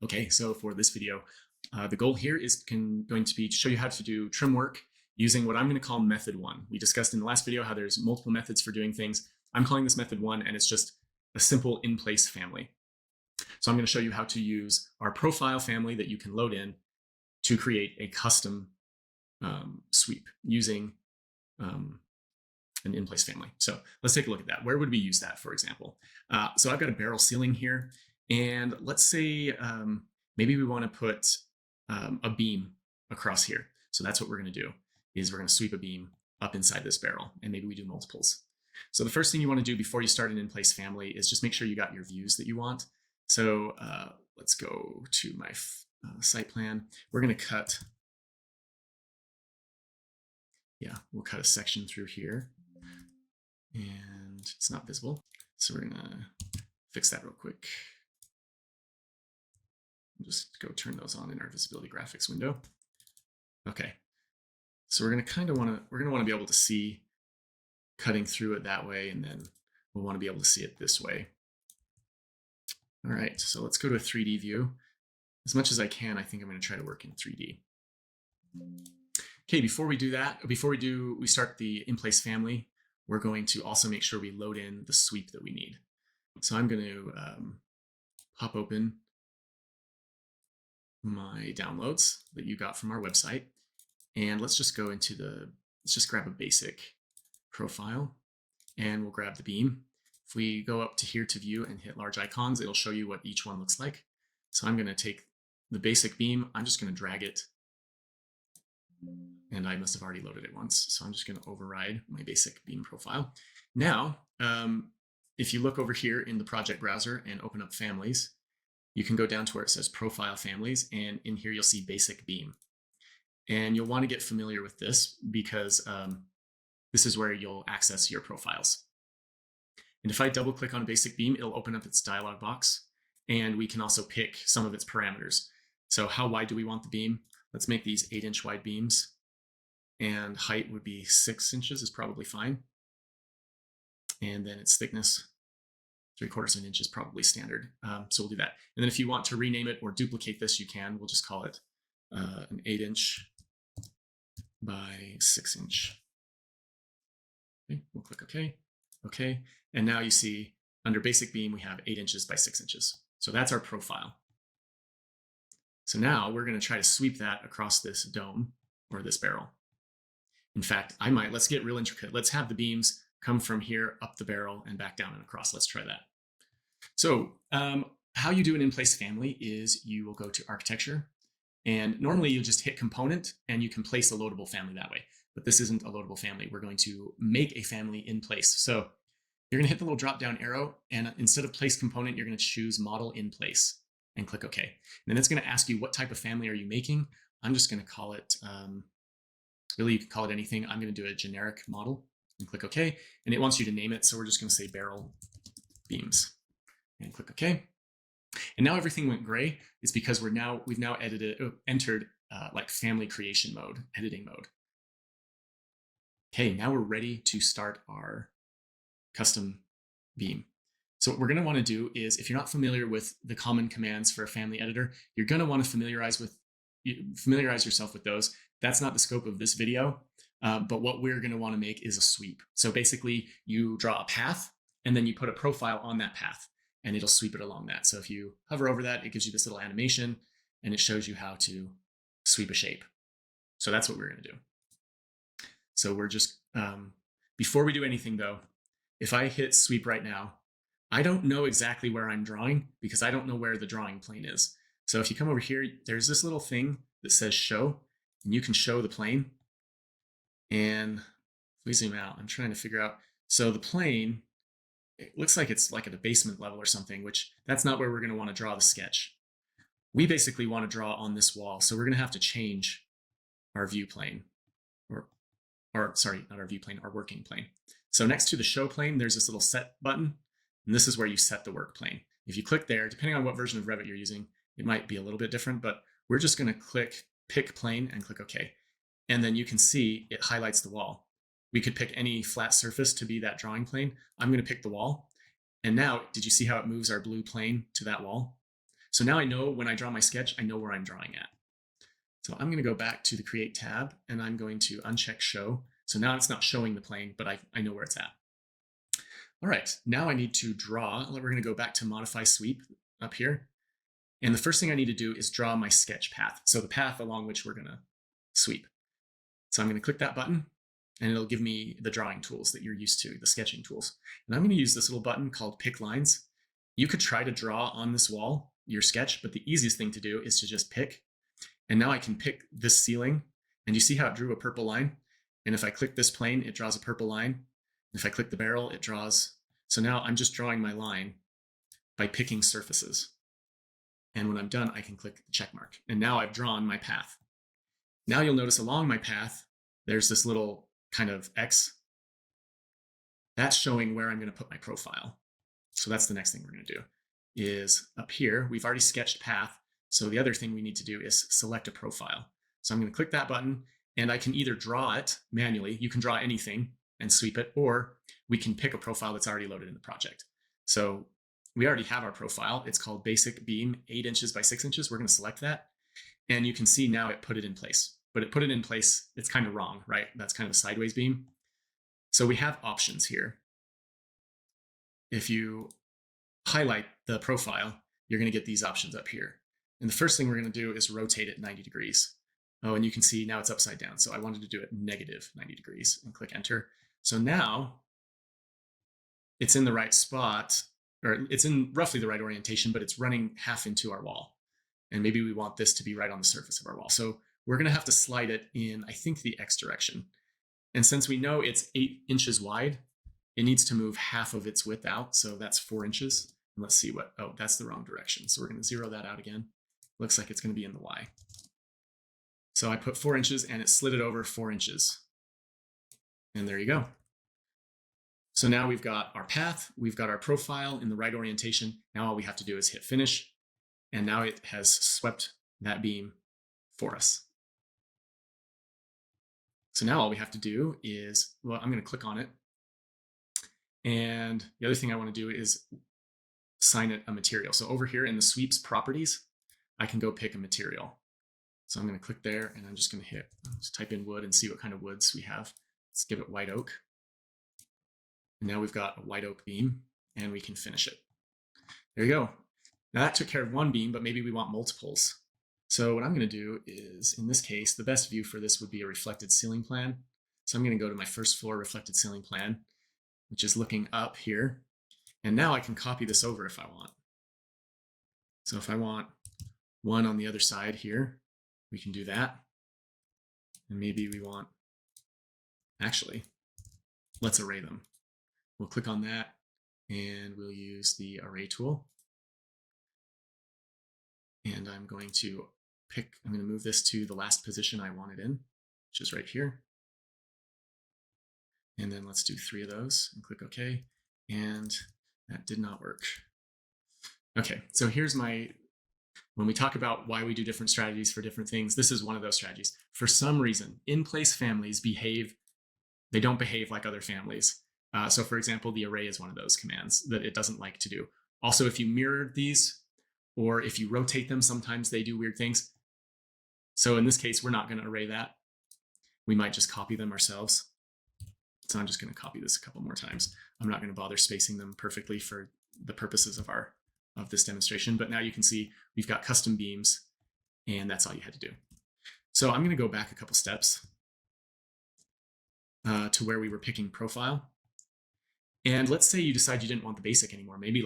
Okay, so for this video, the goal here is going to be to show you how to do trim work using what I'm going to call method one. We discussed in the last video how there's multiple methods for doing things. I'm calling this method one, and it's just a simple in-place family. So I'm going to show you how to use our profile family that you can load in to create a custom sweep using an in-place family. So let's take a look at that. Where would we use that, for example? So I've got a barrel ceiling here, and let's say maybe we want to put a beam across here. So that's what we're going to do, is we're going to sweep a beam up inside this barrel, and maybe we do multiples. So the first thing you want to do before you start an in-place family is just make sure you got your views that you want. So let's go to my site plan. We're going to cut, we'll cut a section through here, and it's not visible. So we're going to fix that real quick. Just go turn those on in our visibility graphics window. Okay, so we're going to kind of want to be able to see cutting through it that way, and then we'll want to be able to see it this way. All right, so let's go to a 3D view. As much as I can, I think I'm going to try to work in 3D. Okay, before we do that, we start the in-place family, we're going to also make sure we load in the sweep that we need. So I'm going to pop open my downloads that you got from our website, and let's just go into let's just grab a basic profile, and we'll grab the beam. If we go up to here to view and hit large icons, it'll show you what each one looks like. So I'm going to take the basic beam, I'm just going to drag it, and I must have already loaded it once, so I'm just going to override my basic beam profile. Now, if you look over here in the project browser and open up families, you can go down to where it says profile families, and in here you'll see basic beam. And you'll want to get familiar with this because this is where you'll access your profiles. And if I double click on basic beam, it'll open up its dialog box, and we can also pick some of its parameters. So how wide do we want the beam? Let's make these 8-inch wide beams, and height would be 6 inches is probably fine. And then its thickness, 3/4 of an inch is probably standard. So we'll do that. And then if you want to rename it or duplicate this, you can. We'll just call it an 8-inch by 6-inch. Okay, we'll click OK. Okay. And now you see under basic beam, we have 8 inches by 6 inches. So that's our profile. So now we're going to try to sweep that across this dome or this barrel. In fact, let's get real intricate. Let's have the beams come from here up the barrel and back down and across. Let's try that. So how you do an in-place family is you will go to architecture, and normally you'll just hit component and you can place a loadable family that way. But this isn't a loadable family. We're going to make a family in place. So you're going to hit the little drop down arrow, and instead of place component, you're going to choose model in place and click OK. And then it's going to ask you what type of family are you making. I'm just going to call it, really you can call it anything. I'm going to do a generic model and click OK. And it wants you to name it. So we're just going to say barrel beams and click OK. And now everything went gray. It's because we've now entered like family creation mode, editing mode. Okay, now we're ready to start our custom beam. So what we're going to want to do is, if you're not familiar with the common commands for a family editor, you're going to want to familiarize yourself with those. That's not the scope of this video, but what we're going to want to make is a sweep. So basically you draw a path and then you put a profile on that path and it'll sweep it along that. So if you hover over that, it gives you this little animation and it shows you how to sweep a shape. So that's what we're going to do. So we're just, before we do anything though, if I hit sweep right now, I don't know exactly where I'm drawing because I don't know where the drawing plane is. So if you come over here, there's this little thing that says show, and you can show the plane. And if we zoom out, I'm trying to figure out. So the plane, it looks like it's like at a basement level or something, which that's not where we're going to want to draw the sketch. We basically want to draw on this wall. So we're going to have to change our view plane, or sorry, not our view plane, our working plane. So next to the show plane, there's this little set button, and this is where you set the work plane. If you click there, depending on what version of Revit you're using, it might be a little bit different, but we're just going to click pick plane and click OK. And then you can see it highlights the wall. We could pick any flat surface to be that drawing plane. I'm going to pick the wall. And now, did you see how it moves our blue plane to that wall? So now I know when I draw my sketch, I know where I'm drawing at. So I'm going to go back to the Create tab, and I'm going to uncheck Show. So now it's not showing the plane, but I know where it's at. All right, now I need to draw. We're going to go back to Modify Sweep up here. And the first thing I need to do is draw my sketch path. So the path along which we're going to sweep. So I'm going to click that button, and it'll give me the drawing tools that you're used to, the sketching tools. And I'm going to use this little button called Pick Lines. You could try to draw on this wall your sketch, but the easiest thing to do is to just pick. And now I can pick this ceiling, and you see how it drew a purple line? And if I click this plane, it draws a purple line. If I click the barrel, it draws. So now I'm just drawing my line by picking surfaces. And when I'm done, I can click the check mark. And now I've drawn my path. Now you'll notice along my path, there's this little kind of X. That's showing where I'm going to put my profile. So that's the next thing we're going to do is up here, we've already sketched path. So the other thing we need to do is select a profile. So I'm going to click that button, and I can either draw it manually. You can draw anything and sweep it, or we can pick a profile that's already loaded in the project. So we already have our profile. It's called Basic Beam 8 inches by 6 inches. We're going to select that. And you can see now it put it in place. But it put it in place, it's kind of wrong, right? That's kind of a sideways beam. So we have options here. If you highlight the profile, you're going to get these options up here. And the first thing we're going to do is rotate it 90 degrees. Oh, and you can see now it's upside down. So I wanted to do it negative 90 degrees and click enter. So now it's in the right spot, or it's in roughly the right orientation, but it's running half into our wall. And maybe we want this to be right on the surface of our wall. So we're going to have to slide it in, I think, the X direction. And since we know it's 8 inches wide, it needs to move half of its width out. So that's 4 inches. And let's see what, oh, that's the wrong direction. So we're going to zero that out again. Looks like it's going to be in the Y. So I put 4 inches, and it slid it over 4 inches. And there you go. So now we've got our path, we've got our profile in the right orientation. Now all we have to do is hit finish. And now it has swept that beam for us. So now all we have to do is, well, I'm going to click on it. And the other thing I want to do is assign it a material. So over here in the sweeps properties, I can go pick a material. So I'm going to click there, and I'm just going to let's type in wood and see what kind of woods we have. Let's give it white oak. And now we've got a white oak beam, and we can finish it. There you go. Now that took care of one beam, but maybe we want multiples. So what I'm going to do is, in this case, the best view for this would be a reflected ceiling plan. So I'm going to go to my first floor reflected ceiling plan, which is looking up here. And now I can copy this over if I want. So if I want one on the other side here, we can do that. And maybe we want, actually, let's array them. We'll click on that, and we'll use the array tool. And I'm going to move this to the last position I want it in, which is right here. And then let's do 3 of those and click OK. And that did not work. Okay, so here's when we talk about why we do different strategies for different things, this is one of those strategies. For some reason, in-place families they don't behave like other families. So for example, the array is one of those commands that it doesn't like to do. Also, if you mirror these, or if you rotate them, sometimes they do weird things. So in this case, we're not going to array that. We might just copy them ourselves. So I'm just going to copy this a couple more times. I'm not going to bother spacing them perfectly for the purposes of this demonstration. But now you can see we've got custom beams, and that's all you had to do. So I'm going to go back a couple steps to where we were picking profile. And let's say you decide you didn't want the basic anymore. Maybe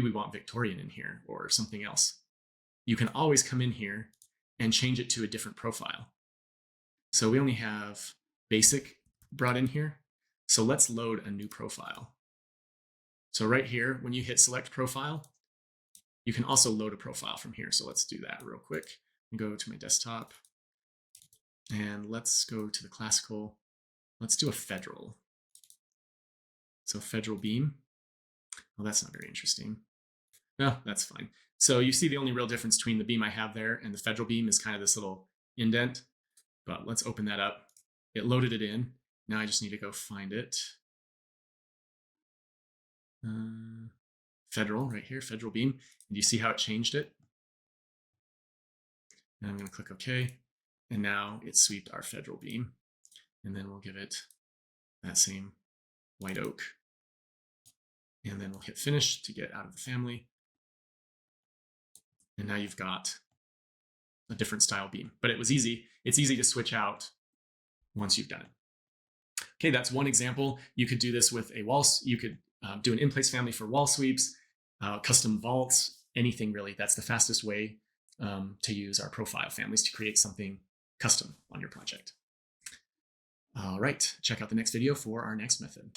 we want Victorian in here or something else. You can always come in here and change it to a different profile. So we only have basic brought in here. So let's load a new profile. So right here, when you hit select profile, you can also load a profile from here. So let's do that real quick. Go to my desktop, and let's go to the classical. Let's do a federal. So federal beam. Well, that's not very interesting. No, that's fine. So you see the only real difference between the beam I have there and the federal beam is kind of this little indent. But let's open that up. It loaded it in. Now I just need to go find it. Federal, right here, federal beam. And you see how it changed it? And I'm going to click OK. And now it's sweeped our federal beam. And then we'll give it that same white oak. And then we'll hit finish to get out of the family. And now you've got a different style beam, but it was easy. It's easy to switch out once you've done it. Okay, that's one example. You could do this with a wall. You could do an in-place family for wall sweeps, custom vaults, anything really. That's the fastest way to use our profile families to create something custom on your project. All right, check out the next video for our next method.